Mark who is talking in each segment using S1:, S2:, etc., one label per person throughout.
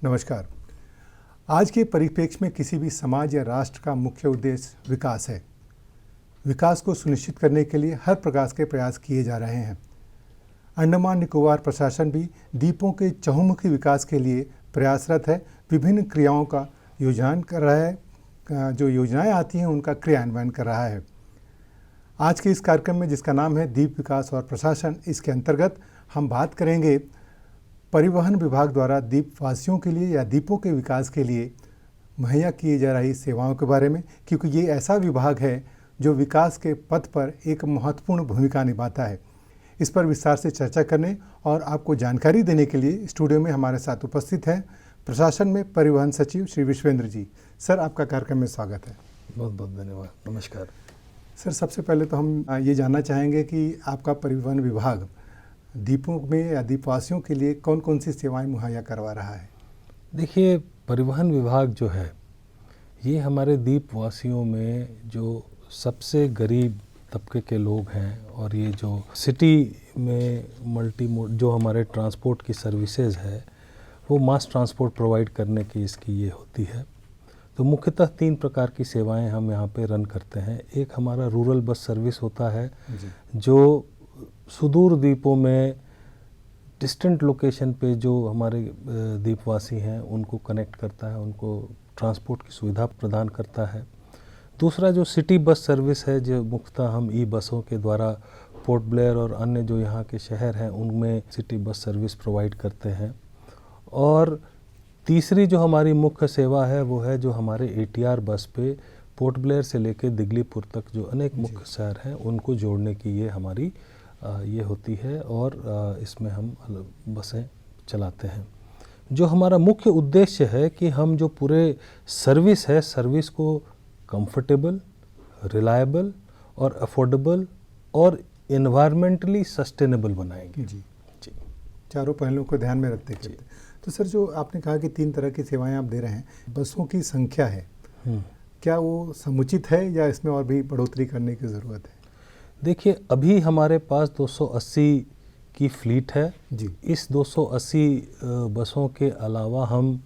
S1: नमस्कार। आज के परिप्रेक्ष्य में किसी भी समाज या राष्ट्र का मुख्य उद्देश्य विकास है। विकास को सुनिश्चित करने के लिए हर प्रकार के प्रयास किए जा रहे हैं। अंडमान निकोबार प्रशासन भी द्वीपों के चहुमुखी विकास के लिए प्रयासरत है। विभिन्न क्रियाओं का योजनाएं कर रहा है, जो योजनाएं आती हैं उनका क्रियान्वयन कर रहा है। आज के इस कार्यक्रम में, जिसका नाम है द्वीप विकास और प्रशासन, इसके अंतर्गत हम बात करेंगे परिवहन विभाग द्वारा द्वीपवासियों के लिए या द्वीपों के विकास के लिए मुहैया किए जा रही सेवाओं के बारे में, क्योंकि ये ऐसा विभाग है जो विकास के पथ पर एक महत्वपूर्ण भूमिका निभाता है। इस पर विस्तार से चर्चा करने और आपको जानकारी देने के लिए स्टूडियो में हमारे साथ उपस्थित हैं प्रशासन में परिवहन सचिव श्री विश्वेंद्र जी। सर, आपका कार्यक्रम में स्वागत है।
S2: बहुत बहुत धन्यवाद। नमस्कार
S1: सर, सबसे पहले तो हम ये जानना चाहेंगे कि आपका परिवहन विभाग द्वीपों में या द्वीपवासियों के लिए कौन कौन सी सेवाएं मुहैया करवा रहा है?
S2: देखिए, परिवहन विभाग जो है ये हमारे द्वीपवासियों में जो सबसे गरीब तबके के लोग हैं और ये जो सिटी में जो हमारे ट्रांसपोर्ट की सर्विसेज है वो मास ट्रांसपोर्ट प्रोवाइड करने की इसकी ये होती है। तो मुख्यतः 3 प्रकार की सेवाएं हम यहाँ पे रन करते हैं। एक हमारा रूरल बस सर्विस होता है जो सुदूर द्वीपों में डिस्टेंट लोकेशन पे जो हमारे द्वीपवासी हैं उनको कनेक्ट करता है, उनको ट्रांसपोर्ट की सुविधा प्रदान करता है। दूसरा जो सिटी बस सर्विस है, जो मुख्यतः हम ई बसों के द्वारा पोर्ट ब्लेयर और अन्य जो यहाँ के शहर हैं उनमें सिटी बस सर्विस प्रोवाइड करते हैं। और तीसरी जो हमारी मुख्य सेवा है वो है जो हमारे ATR बस पे पोर्ट ब्लेयर से लेकर दिगलीपुर तक जो अनेक मुख्य शहर हैं उनको जोड़ने की ये हमारी ये होती है और इसमें हम बसें चलाते हैं। जो हमारा मुख्य उद्देश्य है कि हम जो पूरे सर्विस को कंफर्टेबल, रिलायबल और अफोर्डेबल और एनवायरमेंटली सस्टेनेबल बनाएंगे।
S1: जी, चारों पहलुओं को ध्यान में रखते हैं। तो सर, जो आपने कहा कि 3 तरह की सेवाएं आप दे रहे हैं, बसों की संख्या है, क्या वो समुचित है या इसमें और भी बढ़ोतरी करने की ज़रूरत है?
S2: देखिए, अभी हमारे पास 280 की फ्लीट है
S1: जी।
S2: इस 280 बसों के अलावा हम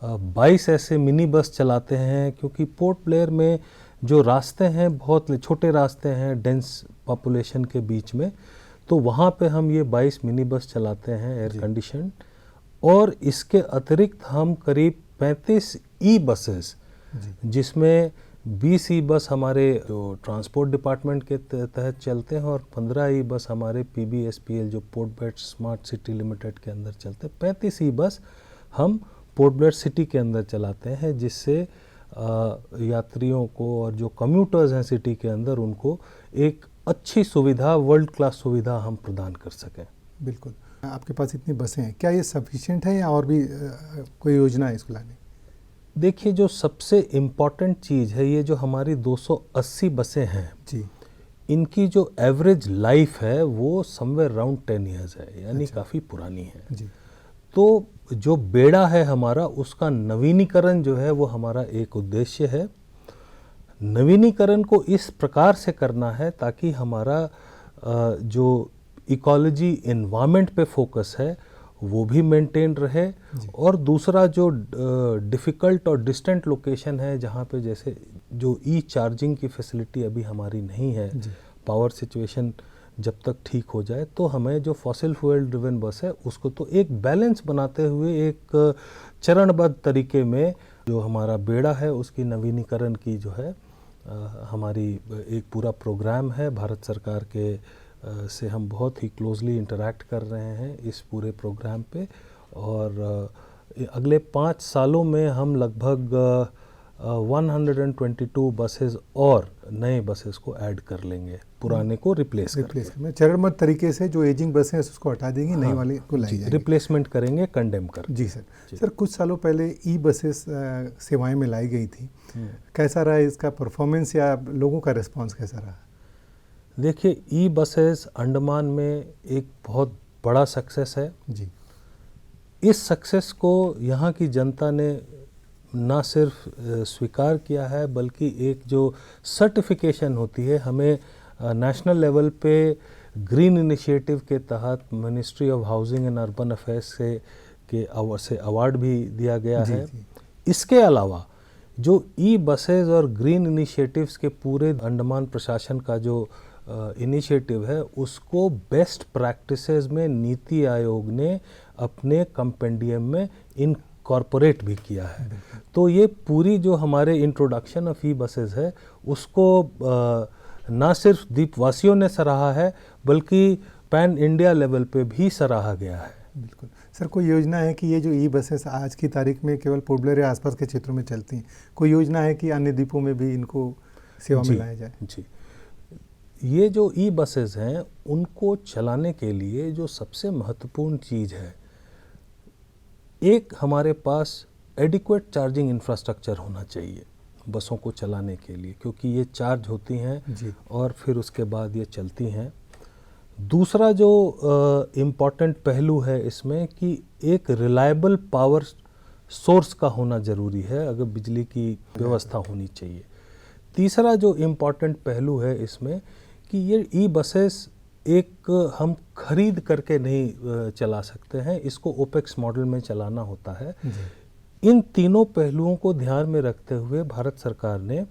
S2: 22 ऐसे मिनी बस चलाते हैं, क्योंकि पोर्ट ब्लेयर में जो रास्ते हैं बहुत छोटे रास्ते हैं डेंस पॉपुलेशन के बीच में, तो वहाँ पे हम ये 22 मिनी बस चलाते हैं एयर कंडीशन। और इसके अतिरिक्त हम करीब 35 ई बसेस, जिसमें 20 ई बस हमारे जो ट्रांसपोर्ट डिपार्टमेंट के तहत चलते हैं और 15 ई बस हमारे PBSPL जो port Blair smart city limited के अंदर चलते हैं। 35 ई बस हम पोर्ट ब्लेयर सिटी के अंदर चलाते हैं, जिससे यात्रियों को और जो कम्यूटर्स हैं सिटी के अंदर उनको एक अच्छी सुविधा, वर्ल्ड क्लास सुविधा हम प्रदान कर सकें।
S1: बिल्कुल। आपके पास इतनी बसें हैं, क्या ये सफिशिएंट है या और भी कोई योजना है इसको लाने?
S2: देखिए, जो सबसे इम्पॉर्टेंट चीज़ है, ये जो हमारी 280 बसें हैं जी, इनकी जो एवरेज लाइफ है वो समवेयर अराउंड 10 ईयर्स है, यानी काफ़ी पुरानी है जी। तो जो बेड़ा है हमारा, उसका नवीनीकरण जो है वो हमारा एक उद्देश्य है। नवीनीकरण को इस प्रकार से करना है ताकि हमारा जो इकोलॉजी एनवायरनमेंट पे फोकस है वो भी मेंटेन रहे, और दूसरा जो डिफ़िकल्ट और डिस्टेंट लोकेशन है जहाँ पे जैसे जो ई चार्जिंग की फैसिलिटी अभी हमारी नहीं है, पावर सिचुएशन जब तक ठीक हो जाए, तो हमें जो फॉसिल फ्यूल ड्रिवन बस है उसको तो एक बैलेंस बनाते हुए एक चरणबद्ध तरीके में जो हमारा बेड़ा है उसकी नवीनीकरण की जो है हमारी एक पूरा प्रोग्राम है। भारत सरकार के से हम बहुत ही क्लोजली इंटरैक्ट कर रहे हैं इस पूरे प्रोग्राम पे, और अगले 5 सालों में हम लगभग 122 बसेस और नए बसेस को ऐड कर लेंगे, पुराने को रिप्लेस करेंगे।
S1: चरणबद्ध तरीके से जो एजिंग बसें हैं उसको हटा देंगे, नई वाली को लाई जाएगी,
S2: रिप्लेसमेंट करेंगे, कंडेम कर।
S1: जी सर। सर, कुछ सालों पहले ई बसेस सेवाएं में लाई गई थी, कैसा रहा इसका परफॉर्मेंस या लोगों का रिस्पॉन्स कैसा रहा?
S2: देखिए, ई बसेस अंडमान में एक बहुत बड़ा सक्सेस है जी। इस सक्सेस को यहाँ की जनता ने ना सिर्फ स्वीकार किया है, बल्कि एक जो सर्टिफिकेशन होती है, हमें नेशनल लेवल पे ग्रीन इनिशिएटिव के तहत ministry of housing and urban affairs से से अवार्ड भी दिया गया
S1: जी,
S2: है।
S1: जी।
S2: इसके अलावा जो ई बसेज और ग्रीन इनिशिएटिव्स के पूरे अंडमान प्रशासन का जो इनिशिएटिव है, उसको बेस्ट प्रैक्टिसेस में नीति आयोग ने अपने कंपेंडियम में इनकॉर्पोरेट भी किया है। तो ये पूरी जो हमारे इंट्रोडक्शन ऑफ ई बसेज है, उसको ना सिर्फ द्वीपवासियों ने सराहा है, बल्कि पैन इंडिया लेवल पे भी सराहा गया है।
S1: बिल्कुल सर, कोई योजना है कि ये जो ई बसेस आज की तारीख में केवल पोर्ट ब्लेयर या आसपास के क्षेत्रों में चलती हैं, कोई योजना है कि अन्य द्वीपों में भी इनको सेवा में लाया जाए?
S2: जी, ये जो ई बसेस हैं, उनको चलाने के लिए जो सबसे महत्वपूर्ण चीज़ है, एक हमारे पास एडिक्वेट चार्जिंग इंफ्रास्ट्रक्चर होना चाहिए बसों को चलाने के लिए, क्योंकि ये चार्ज होती हैं
S1: जी।
S2: और फिर उसके बाद ये चलती हैं। दूसरा जो इम्पॉर्टेंट पहलू है इसमें कि एक रिलायबल पावर सोर्स का होना ज़रूरी है, अगर बिजली की व्यवस्था होनी चाहिए। तीसरा जो इम्पॉर्टेंट पहलू है इसमें कि ये ई बसेस एक हम खरीद करके नहीं चला सकते हैं, इसको ओपेक्स मॉडल में चलाना होता है। इन तीनों पहलुओं को ध्यान में रखते हुए भारत सरकार ने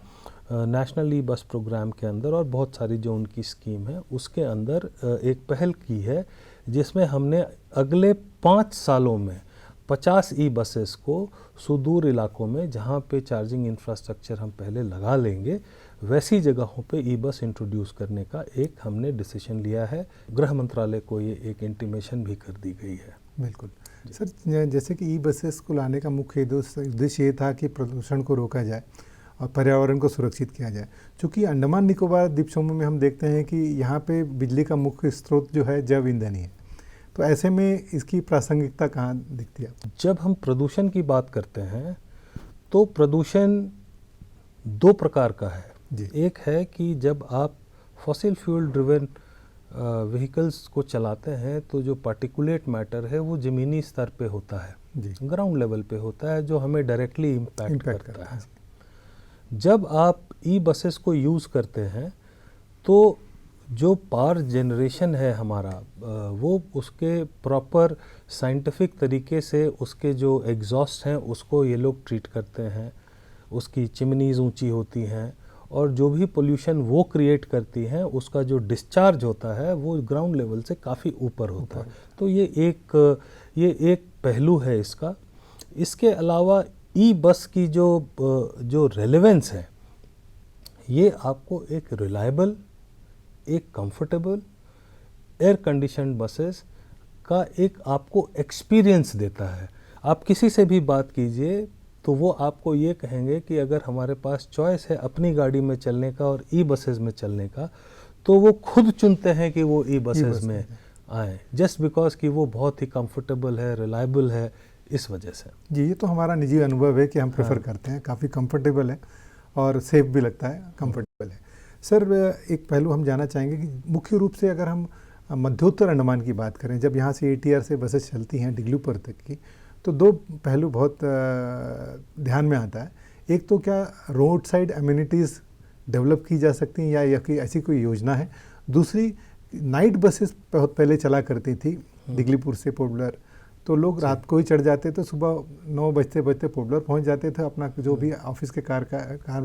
S2: नेशनल ई बस प्रोग्राम के अंदर और बहुत सारी जो उनकी स्कीम है उसके अंदर एक पहल की है, जिसमें हमने अगले 5 सालों में 50 ई बसेस को सुदूर इलाकों में, जहाँ पे चार्जिंग इंफ्रास्ट्रक्चर हम पहले लगा लेंगे, वैसी जगहों पे ई बस इंट्रोड्यूस करने का एक हमने डिसीजन लिया है। गृह मंत्रालय को ये एक इंटीमेशन भी कर दी गई है।
S1: बिल्कुल सर, जैसे कि ई बसेस को लाने का मुख्य उद्देश्य ये था कि प्रदूषण को रोका जाए और पर्यावरण को सुरक्षित किया जाए। चूँकि अंडमान निकोबार द्वीप समूह में हम देखते हैं कि यहाँ पे बिजली का मुख्य स्रोत जो है जैव ईंधन ही है, तो ऐसे में इसकी प्रासंगिकता कहाँ दिखती है?
S2: जब हम प्रदूषण की बात करते हैं तो प्रदूषण 2 प्रकार का है
S1: जी।
S2: एक है कि जब आप फॉसिल फ्यूल ड्रिवन व्हीकल्स को चलाते हैं तो जो पार्टिकुलेट मैटर है वो ज़मीनी स्तर पे होता है, ग्राउंड लेवल पे होता है, जो हमें डायरेक्टली इम्पैक्ट करता है। जब आप ई बसेस को यूज़ करते हैं तो जो पावर जनरेशन है हमारा, वो उसके प्रॉपर साइंटिफिक तरीके से उसके जो एग्जॉस्ट हैं उसको ये लोग ट्रीट करते हैं, उसकी चिमनीज़ ऊंची होती हैं और जो भी पोल्यूशन वो क्रिएट करती हैं उसका जो डिस्चार्ज होता है वो ग्राउंड लेवल से काफ़ी ऊपर होता है। तो ये एक पहलू है इसका। इसके अलावा ई बस की जो रेलेवेंस है, ये आपको एक रिलायबल, एक कंफर्टेबल, एयर कंडीशन्ड बसेस का एक आपको एक्सपीरियंस देता है। आप किसी से भी बात कीजिए तो वो आपको ये कहेंगे कि अगर हमारे पास चॉइस है अपनी गाड़ी में चलने का और ई बसेस में चलने का, तो वो खुद चुनते हैं कि वो ई बसेस में आएँ, जस्ट बिकॉज कि वो बहुत ही कंफर्टेबल है, रिलायबल है, इस वजह से।
S1: जी, ये तो हमारा निजी अनुभव है कि हम प्रेफर करते हैं, काफ़ी कंफर्टेबल है और सेफ भी लगता है, कंफर्टेबल है। सर, एक पहलू हम जानना चाहेंगे कि मुख्य रूप से अगर हम मध्योत्तर अंडमान की बात करें, जब यहाँ से ATR से बसेस चलती हैं डिग्लूपुर तक की, तो 2 पहलू बहुत ध्यान में आता है। एक तो क्या रोड साइड एम्यूनिटीज़ डेवलप की जा सकती हैं या कि ऐसी कोई योजना है? दूसरी, नाइट बसेस बहुत पहले चला करती थी डिग्लीपुर से पोर्ट ब्लेयर, तो लोग रात को ही चढ़ जाते थे, सुबह 9 बजते बजते पोर्ट ब्लेयर पहुँच जाते थे, अपना जो भी ऑफिस के कार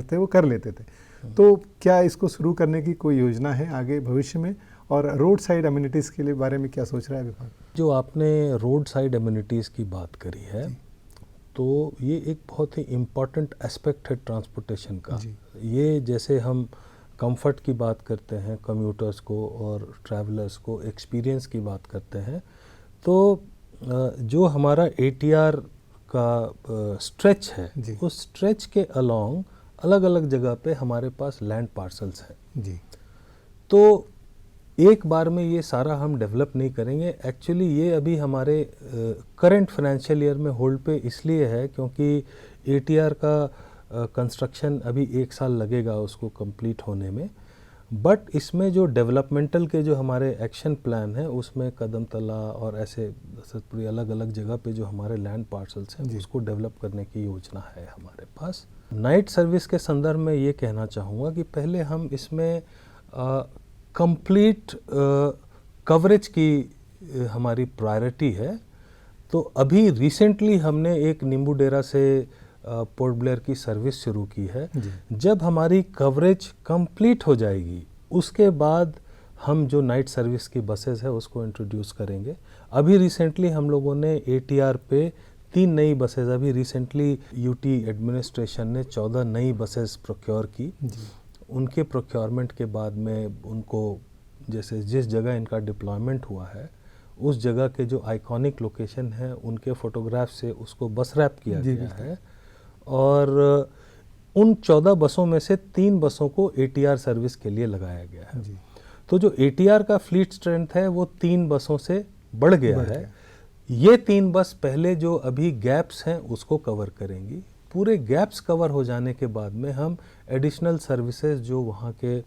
S1: थे वो कर लेते थे। तो क्या इसको शुरू करने की कोई योजना है आगे भविष्य में? और रोड साइड एम्यूनिटीज़ के लिए बारे में क्या सोच रहा है विभाग?
S2: जो आपने रोड साइड एम्यूनिटीज़ की बात करी है, तो ये एक बहुत ही इम्पॉर्टेंट एस्पेक्ट है ट्रांसपोर्टेशन का। ये जैसे हम कंफर्ट की बात करते हैं कम्यूटर्स को और ट्रैवलर्स को, एक्सपीरियंस की बात करते हैं, तो जो हमारा ATR का स्ट्रेच है, उस स्ट्रेच के अलोंग अलग अलग जगह पे हमारे पास लैंड पार्सल्स हैं
S1: जी।
S2: तो एक बार में ये सारा हम डेवलप नहीं करेंगे। एक्चुअली ये अभी हमारे करंट फाइनेंशियल ईयर में होल्ड पे इसलिए है क्योंकि ATR का कंस्ट्रक्शन अभी 1 साल लगेगा उसको कंप्लीट होने में। बट इसमें जो डेवलपमेंटल के जो हमारे एक्शन प्लान है उसमें कदमतला और ऐसे पूरी अलग अलग जगह पे जो हमारे लैंड पार्सल्स हैं उसको डेवलप करने की योजना है हमारे पास। नाइट सर्विस के संदर्भ में ये कहना चाहूँगा कि पहले हम इसमें कंप्लीट कवरेज की हमारी प्रायोरिटी है, तो अभी रिसेंटली हमने एक नींबू डेरा से पोर्ट ब्लेयर की सर्विस शुरू की है। जब हमारी कवरेज कंप्लीट हो जाएगी उसके बाद हम जो नाइट सर्विस की बसेस है उसको इंट्रोड्यूस करेंगे। अभी रिसेंटली हम लोगों ने ATR पे 3 नई बसेस, अभी रिसेंटली यूटी एडमिनिस्ट्रेशन ने 14 नई बसेस प्रोक्योर की। उनके प्रोक्योरमेंट के बाद में उनको जैसे जिस जगह इनका डिप्लॉयमेंट हुआ है उस जगह के जो आइकॉनिक लोकेशन है उनके फोटोग्राफ से उसको बस रैप किया गया है और उन 14 बसों में से 3 बसों को ATR सर्विस के लिए लगाया गया है। तो जो ATR का फ्लीट स्ट्रेंथ है वो 3 बसों से बढ़ गया है। ये 3 बस पहले जो अभी गैप्स हैं उसको कवर करेंगी। पूरे गैप्स कवर हो जाने के बाद में हम एडिशनल सर्विसेज जो वहाँ के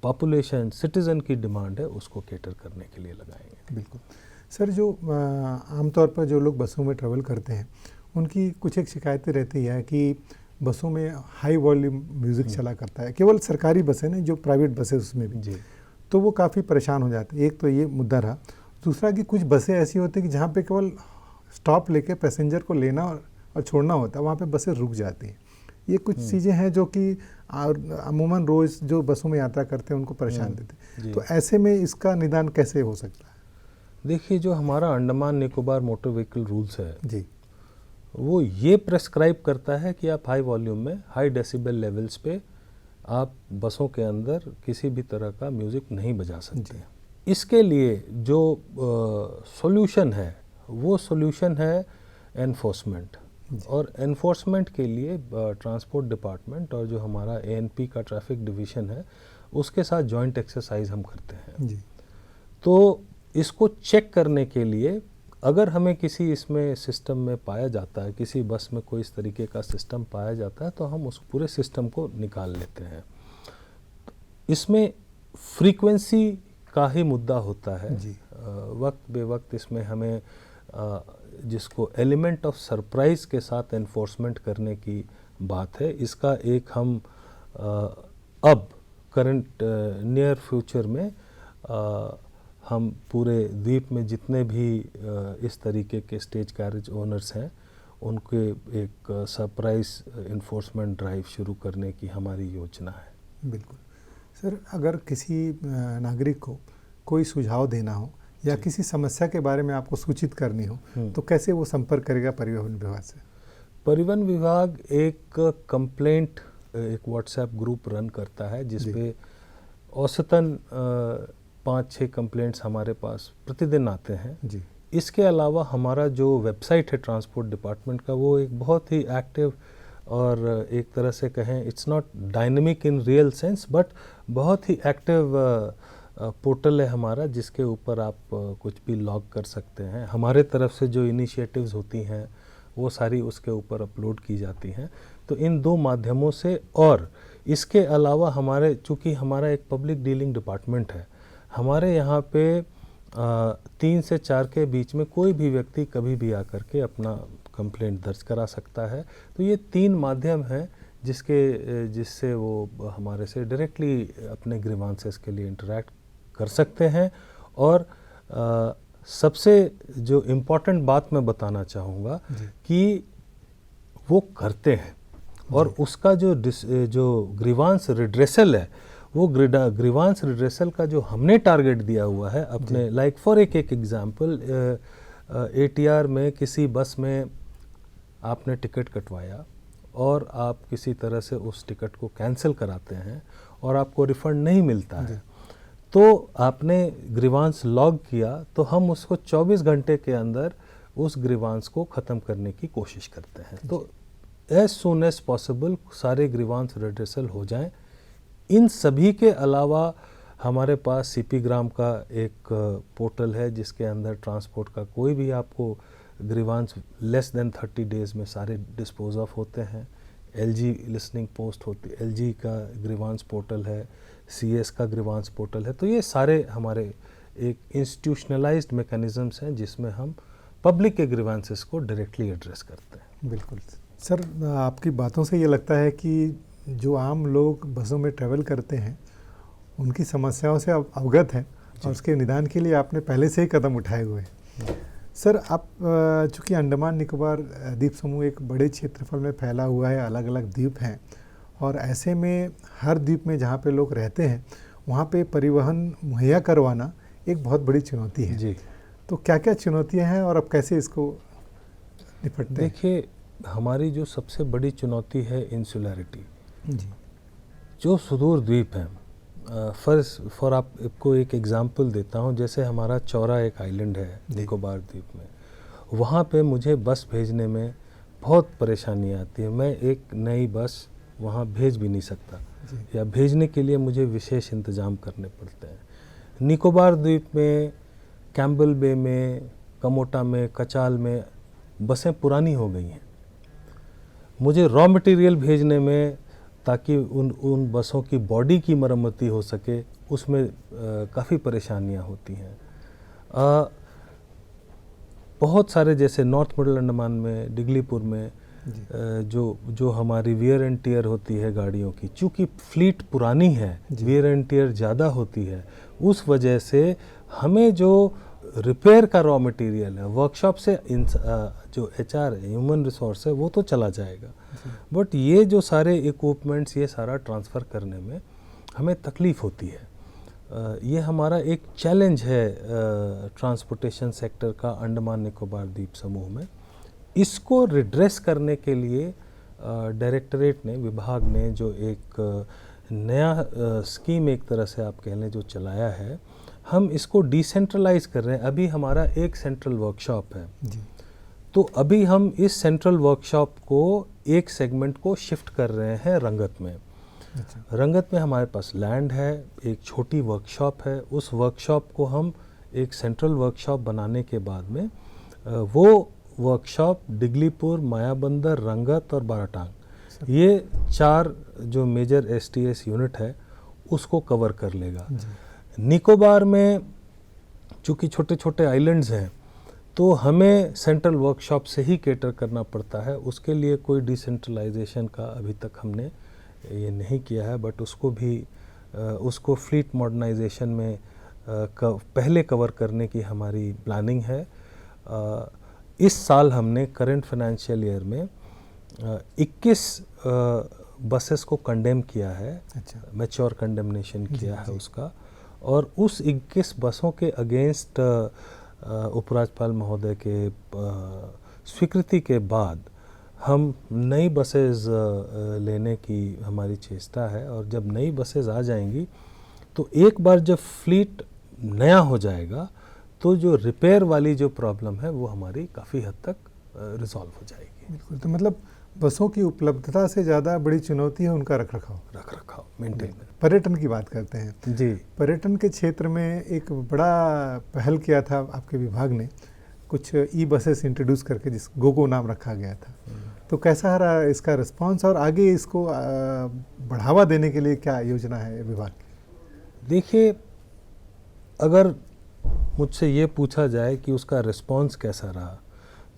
S2: पॉपुलेशन सिटीज़न की डिमांड है उसको कैटर करने के लिए लगाएंगे।
S1: बिल्कुल सर, जो आमतौर पर जो लोग बसों में ट्रैवल करते हैं उनकी कुछ एक शिकायतें रहती है कि बसों में हाई वॉल्यूम म्यूज़िक चला करता है, केवल सरकारी बसें नहीं, जो प्राइवेट बसें उसमें भी
S2: जी,
S1: तो वो काफ़ी परेशान हो जाते हैं। एक तो ये मुद्दा रहा। दूसरा कि कुछ बसें ऐसी होती हैं कि जहाँ पे केवल स्टॉप लेके पैसेंजर को लेना और छोड़ना होता है, वहाँ पे बसें रुक जाती हैं। ये कुछ चीज़ें हैं जो कि अमूमन रोज़ जो बसों में यात्रा करते हैं उनको परेशान देते हैं। तो ऐसे में इसका निदान कैसे हो सकता है?
S2: देखिए, जो हमारा Andaman Nicobar motor vehicle rules है
S1: जी,
S2: वो ये प्रेस्क्राइब करता है कि आप हाई वॉल्यूम में हाई डेसिबल लेवल्स पे आप बसों के अंदर किसी भी तरह का म्यूज़िक नहीं बजा सकते। इसके लिए जो सॉल्यूशन है वो सॉल्यूशन है एनफोर्समेंट। और एनफोर्समेंट के लिए ट्रांसपोर्ट डिपार्टमेंट और जो हमारा ANP का ट्रैफिक डिवीज़न है उसके साथ जॉइंट एक्सरसाइज हम करते हैं।
S1: जी,
S2: तो इसको चेक करने के लिए अगर हमें किसी इसमें सिस्टम में पाया जाता है, किसी बस में कोई इस तरीके का सिस्टम पाया जाता है, तो हम उस पूरे सिस्टम को निकाल लेते हैं। इसमें फ्रीक्वेंसी का ही मुद्दा होता है। वक्त बे वक्त इसमें हमें जिसको एलिमेंट ऑफ सरप्राइज़ के साथ एनफोर्समेंट करने की बात है, इसका एक हम अब करंट नियर फ्यूचर में हम पूरे द्वीप में जितने भी इस तरीके के स्टेज कैरेज ओनर्स हैं उनके एक सरप्राइज इन्फोर्समेंट ड्राइव शुरू करने की हमारी योजना है।
S1: बिल्कुल सर, अगर किसी नागरिक को कोई सुझाव देना हो या किसी समस्या के बारे में आपको सूचित करनी हो तो कैसे वो संपर्क करेगा परिवहन विभाग से?
S2: परिवहन विभाग एक कंप्लेंट, एक व्हाट्सएप ग्रुप रन करता है जिसपे औसतन 5-6 कंप्लेंट्स हमारे पास प्रतिदिन आते हैं।
S1: जी,
S2: इसके अलावा हमारा जो वेबसाइट है ट्रांसपोर्ट डिपार्टमेंट का, वो एक बहुत ही एक्टिव और एक तरह से कहें it's not dynamic in real sense but बहुत ही एक्टिव पोर्टल है हमारा, जिसके ऊपर आप कुछ भी लॉग कर सकते हैं। हमारे तरफ से जो इनिशिएटिव्स होती हैं वो सारी उसके ऊपर अपलोड की जाती हैं। तो इन 2 माध्यमों से, और इसके अलावा हमारे चूँकि हमारा एक पब्लिक डीलिंग डिपार्टमेंट है, हमारे यहाँ पे 3 से 4 के बीच में कोई भी व्यक्ति कभी भी आकर के अपना कंप्लेंट दर्ज करा सकता है। तो ये 3 माध्यम हैं जिससे वो हमारे से डायरेक्टली अपने ग्रीवांसेस के लिए इंटरैक्ट कर सकते हैं। और सबसे जो इम्पोर्टेंट बात मैं बताना चाहूँगा कि वो करते हैं और उसका जो ग्रीवांस रिड्रेसल है, वो ग्रीवांस रिड्रेसल का जो हमने टारगेट दिया हुआ है अपने, लाइक फॉर एक एग्जांपल, ATR में किसी बस में आपने टिकट कटवाया और आप किसी तरह से उस टिकट को कैंसिल कराते हैं और आपको रिफंड नहीं मिलता है, तो आपने ग्रीवांस लॉग किया तो हम उसको 24 घंटे के अंदर उस ग्रीवांस को ख़त्म करने की कोशिश करते हैं। तो एज सून एज पॉसिबल सारे ग्रीवांस रिड्रेसल हो जाएं। इन सभी के अलावा हमारे पास CP ग्राम का एक पोर्टल है जिसके अंदर ट्रांसपोर्ट का कोई भी आपको ग्रीवांस लेस देन 30 डेज़ में सारे डिस्पोज ऑफ होते हैं। LG लिसनिंग पोस्ट होती है, LG का ग्रीवांस पोर्टल है, CS का ग्रीवांस पोर्टल है। तो ये सारे हमारे एक इंस्टीट्यूशनलाइज्ड मैकेनिज़म्स हैं जिसमें हम पब्लिक के ग्रीवांसेस को डायरेक्टली एड्रेस करते हैं।
S1: बिल्कुल सर, आपकी बातों से ये लगता है कि जो आम लोग बसों में ट्रैवल करते हैं उनकी समस्याओं से अवगत हैं और उसके निदान के लिए आपने पहले से ही कदम उठाए हुए हैं। सर, आप चूँकि अंडमान निकोबार द्वीप समूह एक बड़े क्षेत्रफल में फैला हुआ है, अलग अलग द्वीप हैं, और ऐसे में हर द्वीप में जहाँ पे लोग रहते हैं वहाँ पे परिवहन मुहैया करवाना एक बहुत बड़ी चुनौती है
S2: जी।
S1: तो क्या क्या चुनौतियाँ हैं और अब कैसे इसको निपटते हैं?
S2: देखिए, हमारी जो सबसे बड़ी चुनौती है इंसुलैरिटी,
S1: जी
S2: जो सुदूर द्वीप हैं। फॉर आपको एक एग्जांपल देता हूँ, जैसे हमारा चौरा एक आइलैंड है निकोबार द्वीप में, वहाँ पे मुझे बस भेजने में बहुत परेशानी आती है। मैं एक नई बस वहाँ भेज भी नहीं सकता, या भेजने के लिए मुझे विशेष इंतज़ाम करने पड़ते हैं। निकोबार द्वीप में, कैम्बल बे में, कमोटा में, कचाल में बसें पुरानी हो गई हैं। मुझे रॉ मटेरियल भेजने में, ताकि उन बसों की बॉडी की मरम्मती हो सके, उसमें काफ़ी परेशानियां होती हैं। बहुत सारे, जैसे नॉर्थ मिडल अंडमान में, डिगलीपुर में जो हमारी वियर एंड टियर होती है गाड़ियों की, चूँकि फ्लीट पुरानी है, वियर एंड टियर ज़्यादा होती है, उस वजह से हमें जो रिपेयर का रॉ मटेरियल है वर्कशॉप से जो HR ह्यूमन रिसोर्स है वो तो चला जाएगा, बट ये जो सारे इक्विपमेंट्स, ये सारा ट्रांसफ़र करने में हमें तकलीफ़ होती है। ये हमारा एक चैलेंज है ट्रांसपोर्टेशन सेक्टर का अंडमान निकोबार द्वीप समूह में। इसको रिड्रेस करने के लिए डायरेक्टरेट ने, विभाग ने जो एक नया स्कीम एक तरह से आप कह लें जो चलाया है, हम इसको डिसेंट्रलाइज कर रहे हैं। अभी हमारा एक सेंट्रल वर्कशॉप है
S1: जी।
S2: तो अभी हम इस सेंट्रल वर्कशॉप को, एक सेगमेंट को शिफ्ट कर रहे हैं रंगत में।
S1: अच्छा।
S2: रंगत में हमारे पास लैंड है, एक छोटी वर्कशॉप है। उस वर्कशॉप को हम एक सेंट्रल वर्कशॉप बनाने के बाद में वो वर्कशॉप डिगलीपुर, मायाबंदर, रंगत और बाराटांग, ये 4 जो मेजर STS यूनिट है उसको कवर कर लेगा। निकोबार में चूँकि छोटे छोटे आइलैंड्स हैं तो हमें सेंट्रल वर्कशॉप से ही केटर करना पड़ता है। उसके लिए कोई डिसेंट्रलाइजेशन का अभी तक हमने ये नहीं किया है, बट उसको फ्लीट मॉडर्नाइजेशन में पहले कवर करने की हमारी प्लानिंग है। इस साल हमने करंट फाइनेंशियल ईयर में 21 बसेस को कंडेम किया है।
S1: अच्छा।
S2: मैच्योर कंडेमनेशन किया है उसका, और उस 21 बसों के अगेंस्ट उपराज्यपाल महोदय के स्वीकृति के बाद हम नई बसेस लेने की हमारी चेष्टा है। और जब नई बसेस आ जाएंगी तो एक बार जब फ्लीट नया हो जाएगा तो जो रिपेयर वाली जो प्रॉब्लम है वो हमारी काफ़ी हद तक रिजॉल्व हो जाएगी।
S1: बिल्कुल। तो मतलब बसों की उपलब्धता से ज़्यादा बड़ी चुनौती है उनका रखरखाव, मेंटेन। पर्यटन की बात करते हैं
S2: जी।
S1: पर्यटन के क्षेत्र में एक बड़ा पहल किया था आपके विभाग ने, कुछ बसेस इंट्रोड्यूस करके, जिस गोगो नाम रखा गया था। तो कैसा रहा इसका रिस्पांस, और आगे इसको बढ़ावा देने के लिए क्या योजना है विभाग की?
S2: देखिए, अगर मुझसे ये पूछा जाए कि उसका रिस्पांस कैसा रहा,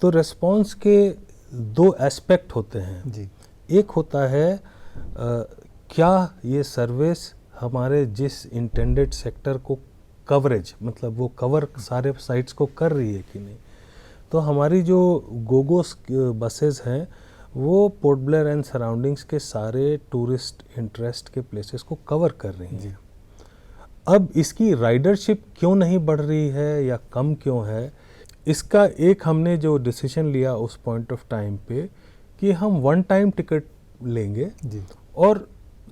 S2: तो रिस्पांस के 2 एस्पेक्ट होते हैं
S1: जी।
S2: एक होता है क्या ये सर्विस हमारे जिस इंटेंडेड सेक्टर को कवरेज, मतलब वो कवर सारे साइट्स को कर रही है कि नहीं। तो हमारी जो गोगो बसेस हैं वो पोर्ट ब्लेयर एंड सराउंडिंग्स के सारे टूरिस्ट इंटरेस्ट के प्लेसेस को कवर कर रही हैं। अब इसकी राइडरशिप क्यों नहीं बढ़ रही है या कम क्यों है, इसका एक हमने जो डिसीजन लिया उस पॉइंट ऑफ टाइम पे कि हम 1 टाइम टिकट लेंगे
S1: जी।
S2: और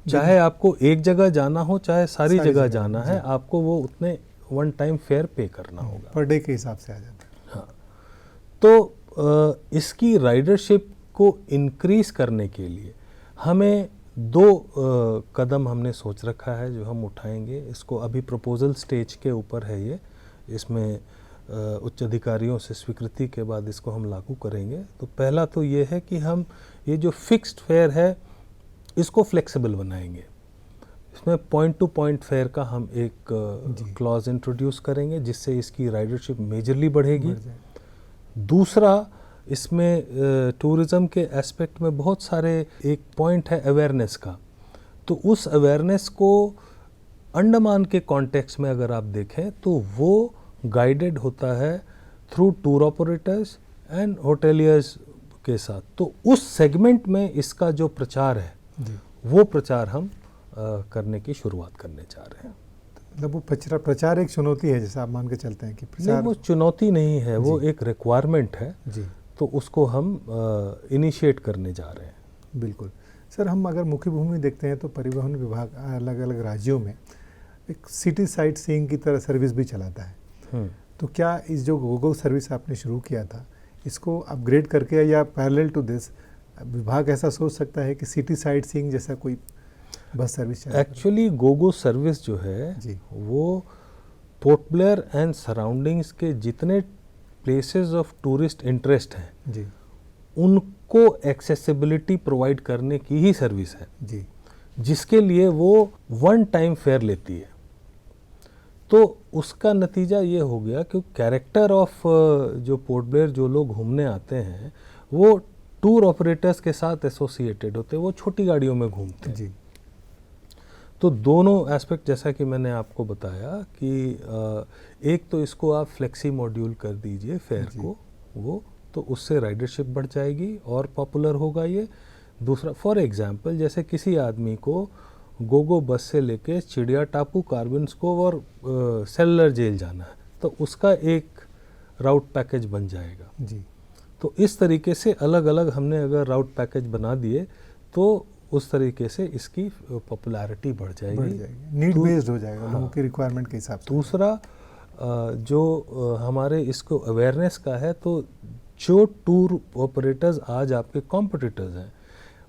S2: चाहे आपको एक जगह जाना हो चाहे सारी जगह जाना है, आपको वो उतने 1 टाइम फेयर पे करना होगा।
S1: पर डे के हिसाब से आ जाता है।
S2: हाँ, तो इसकी राइडरशिप को इंक्रीज करने के लिए हमें 2 कदम हमने सोच रखा है जो हम उठाएंगे। इसको अभी प्रपोजल स्टेज के ऊपर है ये, इसमें उच्च अधिकारियों से स्वीकृति के बाद इसको हम लागू करेंगे। तो पहला तो ये है कि हम ये जो फिक्स्ड फेयर है इसको फ्लेक्सिबल बनाएंगे। इसमें पॉइंट टू पॉइंट फेयर का हम एक क्लॉज इंट्रोड्यूस करेंगे जिससे इसकी राइडरशिप मेजरली बढ़ेगी। दूसरा, इसमें टूरिज़्म के एस्पेक्ट में बहुत सारे एक पॉइंट है अवेयरनेस का। तो उस अवेयरनेस को अंडमान के कॉन्टेक्स्ट में अगर आप देखें तो वो गाइडेड होता है through tour operators and hoteliers के साथ। तो उस सेगमेंट में इसका जो प्रचार है
S1: जी।
S2: वो प्रचार हम करने की शुरुआत करने जा रहे हैं।
S1: मतलब वो प्रचार एक चुनौती है, जैसे आप मान के चलते हैं कि
S2: नहीं,
S1: प्रचार।
S2: वो चुनौती नहीं है, वो एक रिक्वायरमेंट है।
S1: जी
S2: तो उसको हम इनिशिएट करने जा रहे हैं।
S1: बिल्कुल सर। हम अगर मुख्य भूमि देखते हैं तो परिवहन विभाग अलग अलग राज्यों में एक सिटी साइट सीइंग की तरह सर्विस भी चलाता है। तो क्या इस जो गोगो सर्विस आपने शुरू किया था, इसको अपग्रेड करके या पैरेलल टू दिस विभाग ऐसा सोच सकता है कि सिटी साइट सीइंग जैसा कोई बस सर्विस चला?
S2: एक्चुअली गोगो सर्विस जो है
S1: जी
S2: वो पोर्ट ब्लेयर एंड सराउंडिंग्स के जितने प्लेसेस ऑफ टूरिस्ट इंटरेस्ट हैं
S1: जी
S2: उनको एक्सेसिबिलिटी प्रोवाइड करने की ही सर्विस है,
S1: जी
S2: जिसके लिए वो वन टाइम फेयर लेती है। तो उसका नतीजा ये हो गया कि कैरेक्टर ऑफ जो पोर्ट ब्लेयर जो लोग घूमने आते हैं वो टूर ऑपरेटर्स के साथ एसोसिएटेड होते हैं, वो छोटी गाड़ियों में घूमते हैं।
S1: जी
S2: तो दोनों एस्पेक्ट, जैसा कि मैंने आपको बताया कि एक तो इसको आप फ्लेक्सी मॉड्यूल कर दीजिए फेयर को, वो तो उससे राइडरशिप बढ़ जाएगी और पॉपुलर होगा ये। दूसरा, फॉर एग्जांपल जैसे किसी आदमी को गोगो बस से लेके चिड़िया टापू, कार्बिन्सकोव और सेलुलर जेल जाना है, तो उसका एक राउट पैकेज बन जाएगा।
S1: जी
S2: तो इस तरीके से अलग अलग हमने अगर राउट पैकेज बना दिए तो उस तरीके से इसकी पॉपुलैरिटी बढ़ जाएगी,
S1: नीड बेस्ड हो जाएगा, लोगों की रिक्वायरमेंट के हिसाब से।
S2: दूसरा जो हमारे इसको अवेयरनेस का है, तो जो टूर ऑपरेटर्स आज आपके कॉम्पिटिटर्स हैं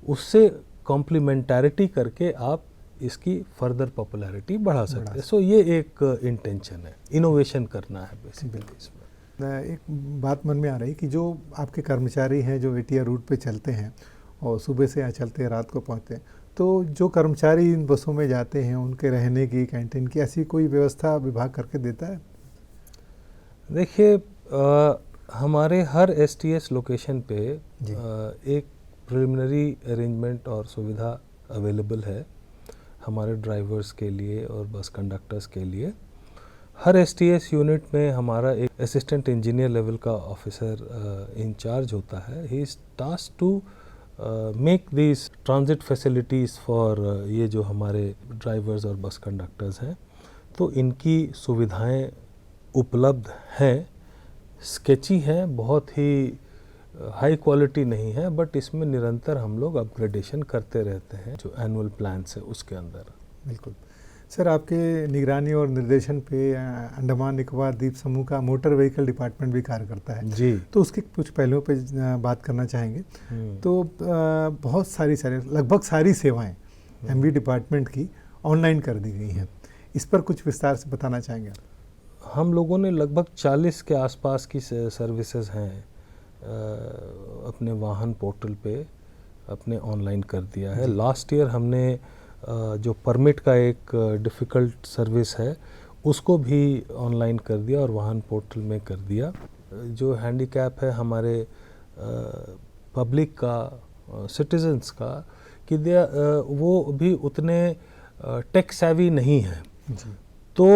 S2: उससे कॉम्प्लीमेंटैरिटी करके आप इसकी फर्दर पॉपुलैरिटी बढ़ा सकते हैं। सो ये एक इंटेंशन है, इनोवेशन करना है बेसिकली इसमें।
S1: एक बात मन में आ रही कि जो आपके कर्मचारी हैं जो एटीआर रूट पे चलते हैं और सुबह से यहाँ चलते हैं रात को पहुँचते हैं, तो जो कर्मचारी इन बसों में जाते हैं उनके रहने की, कैंटीन की, ऐसी कोई व्यवस्था विभाग करके देता है?
S2: देखिए, हमारे हर एसटीएस लोकेशन पे एक प्रिलिमिनरी अरेंजमेंट और सुविधा अवेलेबल है हमारे ड्राइवर्स के लिए और बस कंडक्टर्स के लिए। हर एसटीएस यूनिट में हमारा एक असिस्टेंट इंजीनियर लेवल का ऑफिसर इंचार्ज होता है। He is task to make this transit facilities for ये जो हमारे ड्राइवर्स और बस कंडक्टर्स हैं, तो इनकी सुविधाएं उपलब्ध हैं। स्केची हैं, बहुत ही हाई क्वालिटी नहीं है, बट इसमें निरंतर हम लोग अपग्रेडेशन करते रहते हैं जो एनुअल प्लान है उसके अंदर।
S1: बिल्कुल सर। आपके निगरानी और निर्देशन पे अंडमान निकोबार द्वीप समूह का मोटर व्हीकल डिपार्टमेंट भी कार्य करता है
S2: जी।
S1: तो उसके कुछ पहलुओं पे बात करना चाहेंगे। तो बहुत सारी लगभग सारी सेवाएं एमवी डिपार्टमेंट की ऑनलाइन कर दी गई हैं, इस पर कुछ विस्तार से बताना चाहेंगे?
S2: हम लोगों ने लगभग 40 के आसपास की सर्विसेज हैं अपने वाहन पोर्टल पे अपने ऑनलाइन कर दिया है। लास्ट ईयर हमने जो परमिट का एक डिफ़िकल्ट सर्विस है उसको भी ऑनलाइन कर दिया और वाहन पोर्टल में कर दिया। जो हैंडीकैप है हमारे पब्लिक का, सिटीजन्स का, कि वो भी उतने टेक सेवी नहीं है, तो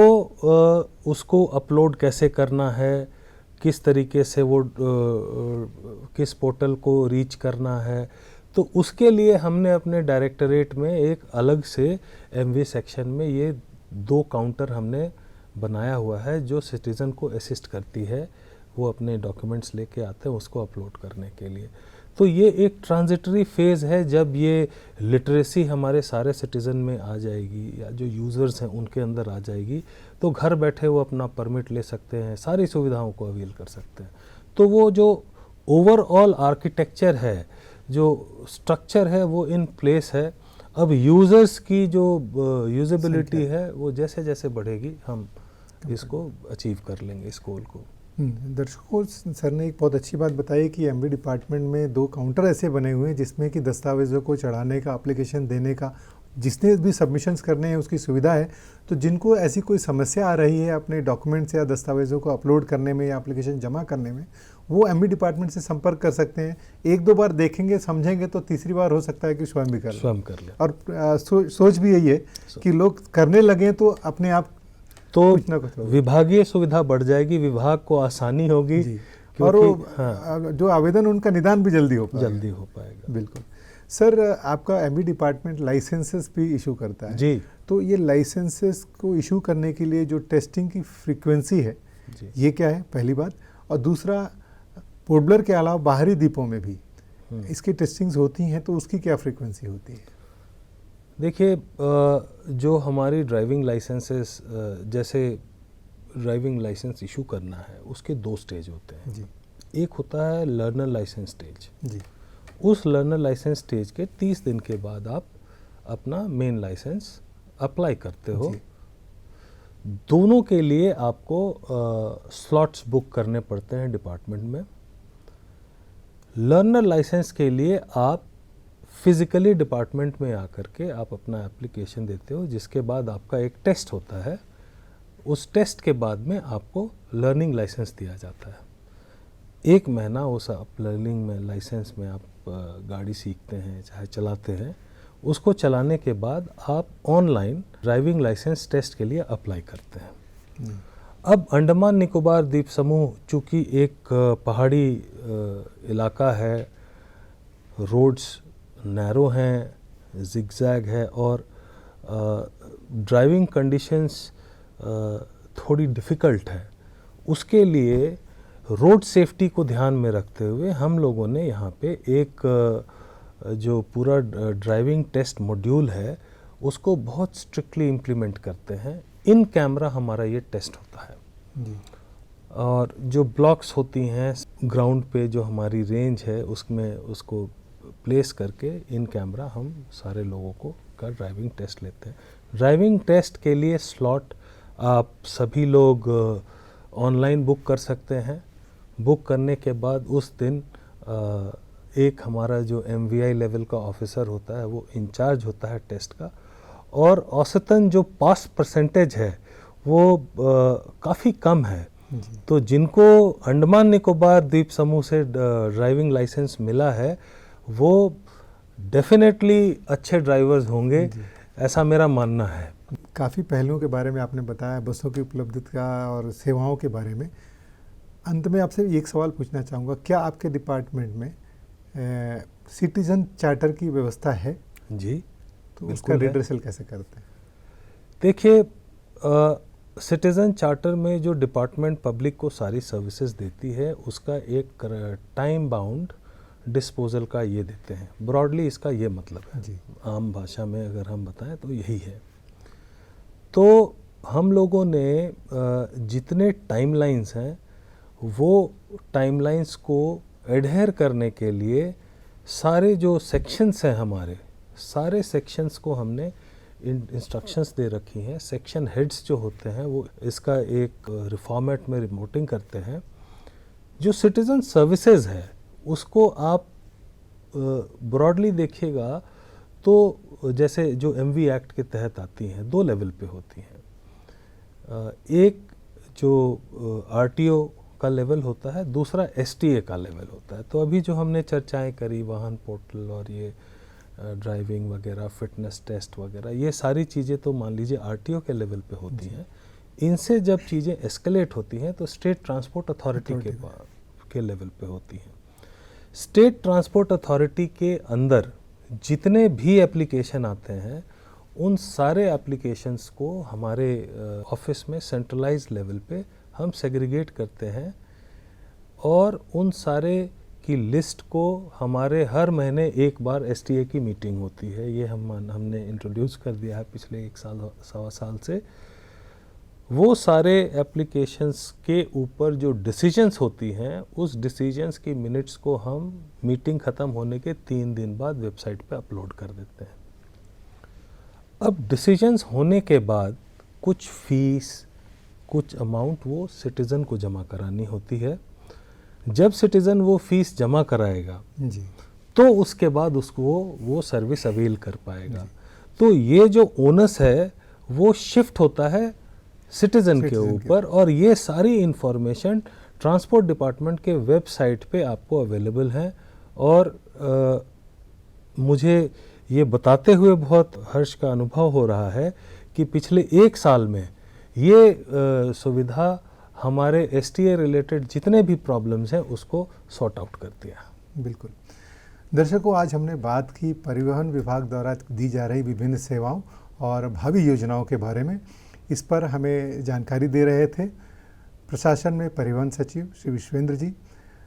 S2: उसको अपलोड कैसे करना है, किस तरीके से वो किस पोर्टल को रीच करना है, तो उसके लिए हमने अपने डायरेक्टरेट में एक अलग से एमवी सेक्शन में ये 2 काउंटर हमने बनाया हुआ है जो सिटीज़न को असिस्ट करती है। वो अपने डॉक्यूमेंट्स लेके आते हैं उसको अपलोड करने के लिए। तो ये एक ट्रांजिटरी फेज़ है, जब ये लिटरेसी हमारे सारे सिटीज़न में आ जाएगी या जो यूज़र्स हैं उनके अंदर आ जाएगी, तो घर बैठे वो अपना परमिट ले सकते हैं, सारी सुविधाओं को अवेल कर सकते हैं। तो वो जो ओवरऑल आर्किटेक्चर है, जो स्ट्रक्चर है, वो इन प्लेस है। अब यूज़र्स की जो यूजेबिलिटी है वो जैसे जैसे बढ़ेगी हम इसको अचीव कर लेंगे इस गोल को।
S1: दर्शकों, सर ने एक बहुत अच्छी बात बताई कि एमवी डिपार्टमेंट में 2 काउंटर ऐसे बने हुए हैं जिसमें कि दस्तावेज़ों को चढ़ाने का, एप्लीकेशन देने का, जिसने भी सबमिशंस करने हैं उसकी सुविधा है। तो जिनको ऐसी कोई समस्या आ रही है अपने डॉक्यूमेंट्स या दस्तावेज़ों को अपलोड करने में या एप्लीकेशन जमा करने में, वो एमवी डिपार्टमेंट से संपर्क कर सकते हैं। 1-2 बार देखेंगे, समझेंगे, तो तीसरी बार हो सकता है कि स्वयं भी कर लें।
S2: ले।
S1: और सोच भी यही है कि लोग करने लगें तो अपने आप
S2: तो
S1: कुछ ना कुछ होगा।
S2: विभागीय सुविधा बढ़ जाएगी, विभाग को आसानी होगी,
S1: जी। और वो
S2: हाँ,
S1: जो आवेदन उनका निदान भी जल्दी हो
S2: पाएगा।
S1: बिल्कुल। सर, आपका एमबी डिपार्टमेंट लाइसेंसेस भी इशू करता है
S2: जी।
S1: तो ये लाइसेंसेस को इशू करने के लिए जो टेस्टिंग की फ्रीक्वेंसी है
S2: जी।
S1: ये क्या है, पहली बात। और दूसरा, पोर्टब्लेयर के अलावा बाहरी द्वीपों में भी इसकी टेस्टिंग्स होती हैं तो उसकी क्या फ्रीक्वेंसी होती है?
S2: देखिए, जो हमारी ड्राइविंग लाइसेंसेस, जैसे ड्राइविंग लाइसेंस इशू करना है उसके 2 स्टेज होते हैं
S1: जी।
S2: एक होता है लर्नर लाइसेंस स्टेज।
S1: जी।
S2: उस लर्नर लाइसेंस स्टेज के 30 दिन के बाद आप अपना मेन लाइसेंस अप्लाई करते हो। दोनों के लिए आपको स्लॉट्स बुक करने पड़ते हैं डिपार्टमेंट में। लर्नर लाइसेंस के लिए आप फिज़िकली डिपार्टमेंट में आकर के आप अपना एप्लीकेशन देते हो, जिसके बाद आपका एक टेस्ट होता है। उस टेस्ट के बाद में आपको लर्निंग लाइसेंस दिया जाता है। 1 महीना उस आप लर्निंग में लाइसेंस में आप गाड़ी सीखते हैं, चाहे चलाते हैं। उसको चलाने के बाद आप ऑनलाइन ड्राइविंग लाइसेंस टेस्ट के लिए अप्लाई करते हैं। अब अंडमान निकोबार द्वीप समूह चूँकि एक पहाड़ी इलाका है, रोड्स नैरो हैं, जिगजैग है और ड्राइविंग कंडीशंस थोड़ी डिफ़िकल्ट है। उसके लिए रोड सेफ्टी को ध्यान में रखते हुए हम लोगों ने यहाँ पे एक जो पूरा ड्राइविंग टेस्ट मॉड्यूल है उसको बहुत स्ट्रिक्टली इम्प्लीमेंट करते हैं। इन कैमरा हमारा ये टेस्ट होता है
S1: जी।
S2: और जो ब्लॉक्स होती हैं ग्राउंड पे, जो हमारी रेंज है उसमें उसको प्लेस करके इन कैमरा हम सारे लोगों को का ड्राइविंग टेस्ट लेते हैं। ड्राइविंग टेस्ट के लिए स्लॉट आप सभी लोग ऑनलाइन बुक कर सकते हैं। बुक करने के बाद उस दिन एक हमारा जो MVI लेवल का ऑफिसर होता है वो इंचार्ज होता है टेस्ट का, और औसतन जो पास परसेंटेज है वो काफ़ी कम है। तो जिनको अंडमान निकोबार द्वीप समूह से ड्राइविंग लाइसेंस मिला है वो डेफिनेटली अच्छे ड्राइवर्स होंगे, ऐसा मेरा मानना है।
S1: काफ़ी पहलुओं के बारे में आपने बताया, बसों की उपलब्धता और सेवाओं के बारे में। अंत में आपसे एक सवाल पूछना चाहूँगा, क्या आपके डिपार्टमेंट में सिटीजन चार्टर की व्यवस्था है?
S2: जी,
S1: तो उसका रिड्रेसल कैसे करते हैं?
S2: देखिए, सिटीज़न चार्टर में जो डिपार्टमेंट पब्लिक को सारी सर्विसेज देती है उसका एक टाइम बाउंड डिस्पोजल का ये देते हैं। ब्रॉडली इसका ये मतलब है जी। आम भाषा में अगर हम बताएं तो यही है। तो हम लोगों ने जितने टाइमलाइंस हैं वो टाइमलाइंस को एडहेयर करने के लिए सारे जो सेक्शंस हैं हमारे, सारे सेक्शंस को हमने इंस्ट्रक्शंस दे रखी हैं। सेक्शन हेड्स जो होते हैं वो इसका एक फॉर्मेट में रिपोर्टिंग करते हैं। जो सिटीज़न सर्विसेज है उसको आप ब्रॉडली देखिएगा तो जैसे जो MV एक्ट के तहत आती हैं 2 लेवल पे होती हैं। एक जो RTO का लेवल होता है, दूसरा STA का लेवल होता है। तो अभी जो हमने चर्चाएं करी वाहन पोर्टल और ये ड्राइविंग वगैरह, फिटनेस टेस्ट वगैरह, ये सारी चीज़ें तो मान लीजिए RTO के लेवल पे होती हैं। इनसे जब चीज़ें एस्केलेट होती हैं तो स्टेट ट्रांसपोर्ट अथॉरिटी के लेवल पे होती हैं। स्टेट ट्रांसपोर्ट अथॉरिटी के अंदर जितने भी एप्लीकेशन आते हैं उन सारे एप्लीकेशंस को हमारे ऑफिस में सेंट्रलाइज लेवल पे हम सेग्रीगेट करते हैं और उन सारे की लिस्ट को हमारे हर महीने एक बार STA की मीटिंग होती है। ये हमने इंट्रोड्यूस कर दिया है पिछले 1 साल सवा साल से। वो सारे एप्लीकेशंस के ऊपर जो डिसीजंस होती हैं उस डिसीजंस की मिनट्स को हम मीटिंग ख़त्म होने के 3 दिन बाद वेबसाइट पे अपलोड कर देते हैं। अब डिसीजंस होने के बाद कुछ फीस, कुछ अमाउंट वो सिटीज़न को जमा करानी होती है। जब सिटीज़न वो फीस जमा कराएगा जी, तो उसके बाद उसको वो सर्विस अवेल कर पाएगा। तो ये जो ओनस है वो शिफ्ट होता है सिटीज़न के ऊपर, और ये सारी इंफॉर्मेशन ट्रांसपोर्ट डिपार्टमेंट के वेबसाइट पे आपको अवेलेबल है। और मुझे ये बताते हुए बहुत हर्ष का अनुभव हो रहा है कि पिछले 1 साल में ये सुविधा हमारे STA रिलेटेड जितने भी प्रॉब्लम्स हैं उसको सॉर्ट आउट करती है।
S1: बिल्कुल। दर्शकों, आज हमने बात की परिवहन विभाग द्वारा दी जा रही विभिन्न सेवाओं और भावी योजनाओं के बारे में। इस पर हमें जानकारी दे रहे थे प्रशासन में परिवहन सचिव श्री विश्वेंद्र जी।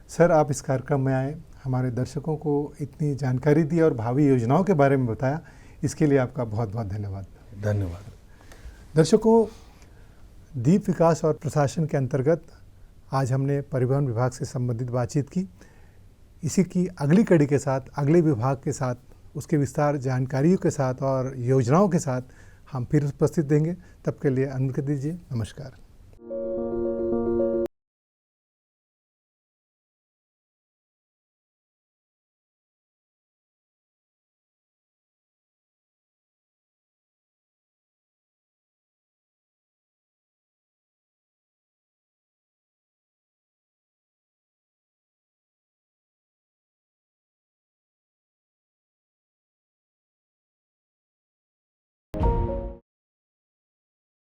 S1: सर, आप इस कार्यक्रम में आए, हमारे दर्शकों को इतनी जानकारी दी और भावी योजनाओं के बारे में बताया, इसके लिए आपका बहुत बहुत धन्यवाद।
S2: धन्यवाद।
S1: दर्शकों, द्वीप विकास और प्रशासन के अंतर्गत आज हमने परिवहन विभाग से संबंधित बातचीत की। इसी की अगली कड़ी के साथ, अगले विभाग के साथ, उसके विस्तार जानकारियों के साथ और योजनाओं के साथ हम फिर उपस्थित देंगे। तब के लिए अनुमति दीजिए। नमस्कार।